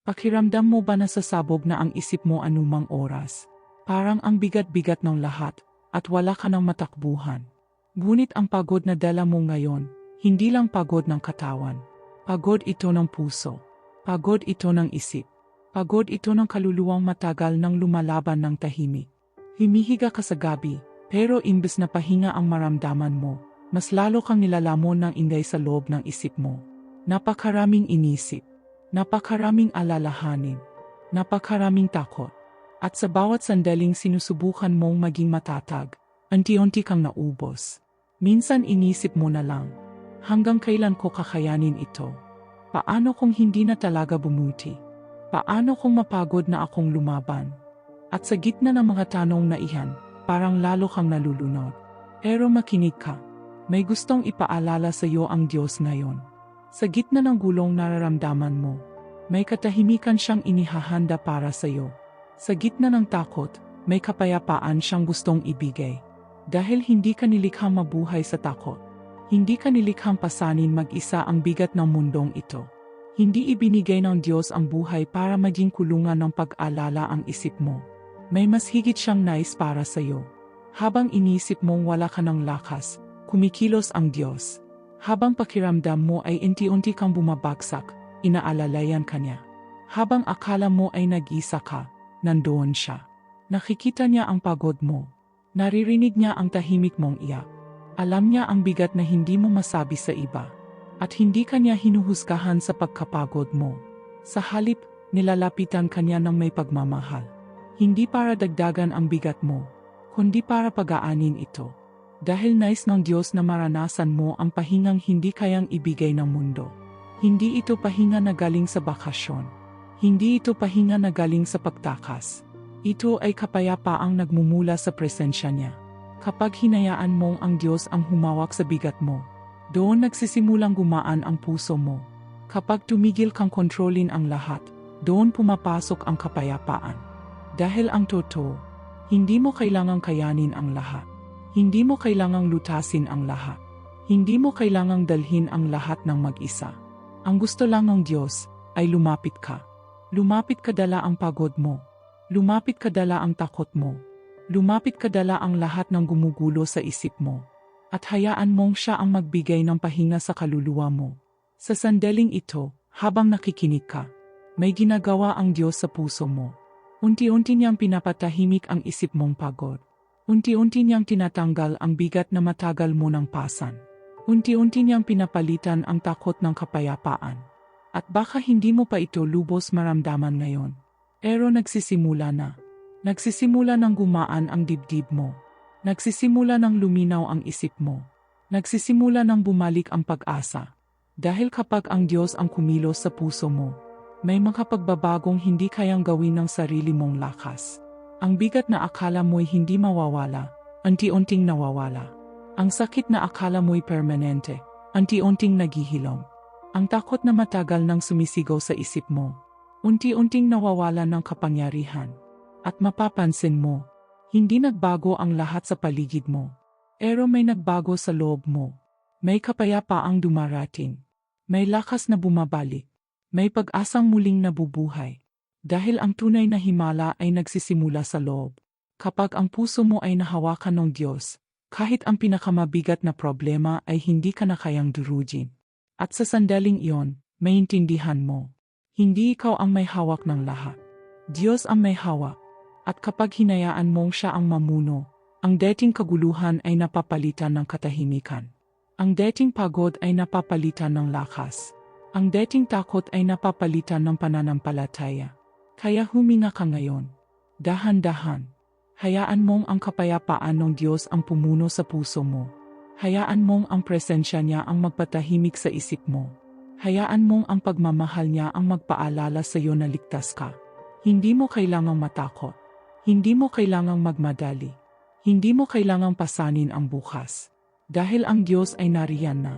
Pakiramdam mo ba nasasabog na ang isip mo anumang oras? Parang ang bigat-bigat ng lahat at wala ka ng matakbuhan. Ngunit ang pagod na dala mo ngayon, hindi lang pagod ng katawan. Pagod ito ng puso. Pagod ito ng isip. Pagod ito ng kaluluwang matagal nang lumalaban ng tahimik. Humihiga ka sa gabi, pero imbes na pahinga ang maramdaman mo, mas lalo kang nilalamon ng ingay sa loob ng isip mo. Napakaraming inisip. Napakaraming alalahanin. Napakaraming takot. At sa bawat sandaling sinusubukan mong maging matatag, unti-unti kang naubos. Minsan inisip mo na lang, hanggang kailan ko kakayanin ito? Paano kung hindi na talaga bumuti? Paano kung mapagod na akong lumaban? At sa gitna ng mga tanong na iyan, parang lalo kang nalulunod. Pero makinig ka. May gustong ipaalala sa iyo ang Diyos ngayon. Sa gitna ng gulong nararamdaman mo, may katahimikan siyang inihahanda para sa iyo. Sa gitna ng takot, may kapayapaan siyang gustong ibigay. Dahil hindi ka nilikhang mabuhay sa takot. Hindi ka nilikhang pasanin mag-isa ang bigat ng mundong ito. Hindi ibinigay ng Diyos ang buhay para maging kulungan ng pag-alala ang isip mo. May mas higit siyang nais para sa iyo. Habang inisip mong wala ka ng lakas, kumikilos ang Diyos. Habang pakiramdam mo ay unti-unti kang bumabagsak, inaalalayan ka niya. Habang akala mo ay nag-isa ka, nandoon siya. Nakikita niya ang pagod mo. Naririnig niya ang tahimik mong iyak. Alam niya ang bigat na hindi mo masabi sa iba. At hindi ka niya hinuhusgahan sa pagkapagod mo. Sa halip, nilalapitan ka niya ng may pagmamahal. Hindi para dagdagan ang bigat mo, kundi para pagaanin ito. Dahil nais ng Diyos na maranasan mo ang pahingang hindi kayang ibigay ng mundo. Hindi ito pahinga na galing sa bakasyon. Hindi ito pahinga na galing sa pagtakas. Ito ay kapayapaang nagmumula sa presensya niya. Kapag hinayaan mong ang Diyos ang humawak sa bigat mo, doon nagsisimulang gumaan ang puso mo. Kapag tumigil kang kontrolin ang lahat, doon pumapasok ang kapayapaan. Dahil ang totoo, hindi mo kailangang kayanin ang lahat. Hindi mo kailangang lutasin ang lahat. Hindi mo kailangang dalhin ang lahat ng mag-isa. Ang gusto lang ng Diyos ay lumapit ka. Lumapit ka dala ang pagod mo. Lumapit ka dala ang takot mo. Lumapit ka dala ang lahat ng gumugulo sa isip mo. At hayaan mong siya ang magbigay ng pahinga sa kaluluwa mo. Sa sandaling ito, habang nakikinig ka, may ginagawa ang Diyos sa puso mo. Unti-unti niyang pinapatahimik ang isip mong pagod. Unti-unti niyang tinatanggal ang bigat na matagal mo ng pasan. Unti-unti niyang pinapalitan ang takot ng kapayapaan. At baka hindi mo pa ito lubos maramdaman ngayon. Pero nagsisimula na. Nagsisimula ng gumaan ang dibdib mo. Nagsisimula ng luminaw ang isip mo. Nagsisimula ng bumalik ang pag-asa. Dahil kapag ang Diyos ang kumilos sa puso mo, may mga pagbabagong hindi kayang gawin ng sarili mong lakas. Ang bigat na akala mo'y hindi mawawala, unti-unting nawawala. Ang sakit na akala mo'y permanente, unti-unting naghihilom. Ang takot na matagal nang sumisigaw sa isip mo, unti-unting nawawala ng kapangyarihan. At mapapansin mo, hindi nagbago ang lahat sa paligid mo. Pero may nagbago sa loob mo. May kapayapaang dumarating. May lakas na bumabalik. May pag-asang muling nabubuhay. Dahil ang tunay na himala ay nagsisimula sa loob. Kapag ang puso mo ay nahawakan ng Diyos, kahit ang pinakamabigat na problema ay hindi ka na kayang durugin. At sa sandaling iyon, maintindihan mo. Hindi ikaw ang may hawak ng lahat. Diyos ang may hawak. At kapag hinayaan mong siya ang mamuno, ang dating kaguluhan ay napapalitan ng katahimikan. Ang dating pagod ay napapalitan ng lakas. Ang dating takot ay napapalitan ng pananampalataya. Kaya huminga ka ngayon. Dahan-dahan. Hayaan mong ang kapayapaan ng Diyos ang pumuno sa puso mo. Hayaan mong ang presensya niya ang magpatahimik sa isip mo. Hayaan mong ang pagmamahal niya ang magpaalala sa iyo na ligtas ka. Hindi mo kailangang matakot. Hindi mo kailangang magmadali. Hindi mo kailangang pasanin ang bukas. Dahil ang Diyos ay nariyan na.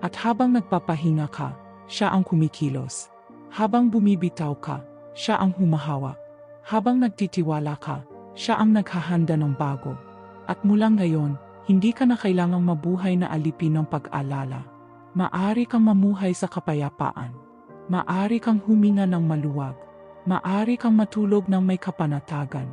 At habang nagpapahinga ka, siya ang kumikilos. Habang bumibitaw ka, siya ang humahawak. Habang nagtitiwala ka, siya ang naghahanda ng bago. At mula ngayon, hindi ka na kailangang mabuhay na alipin ng pag-alala. Maaari kang mamuhay sa kapayapaan. Maaari kang huminga ng maluwag. Maari kang matulog ng may kapanatagan.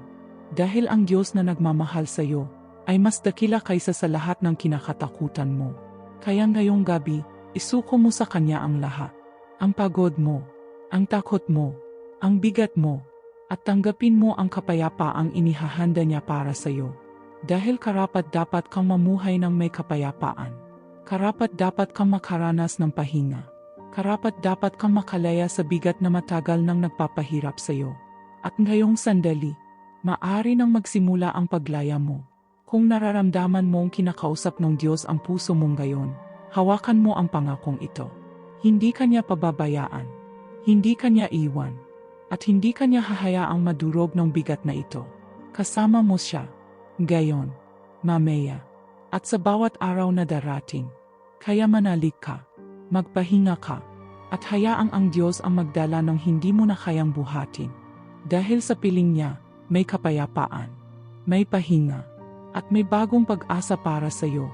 Dahil ang Diyos na nagmamahal sa iyo ay mas dakila kaysa sa lahat ng kinakatakutan mo. Kaya ngayong gabi, isuko mo sa Kanya ang lahat. Ang pagod mo, ang takot mo, ang bigat mo, at tanggapin mo ang kapayapaang inihahanda niya para sa iyo. Dahil karapat-dapat kang mamuhay ng may kapayapaan. Karapat-dapat kang makaranas ng pahinga. Karapat-dapat kang makalaya sa bigat na matagal nang nagpapahirap sa iyo. At ngayong sandali, maari nang magsimula ang paglaya mo. Kung nararamdaman mong kinakausap ng Diyos ang puso mong gayon, hawakan mo ang pangakong ito. Hindi Kanya pababayaan, hindi Kanya iwan, at hindi Kanya hahayaang madurog ng bigat na ito. Kasama mo siya, gayon, mamaya, at sa bawat araw na darating. Kaya manalig ka, magpahinga ka, at hayaang ang Diyos ang magdala ng hindi mo na kayang buhatin. Dahil sa piling niya, may kapayapaan, may pahinga, at may bagong pag-asa para sa iyo.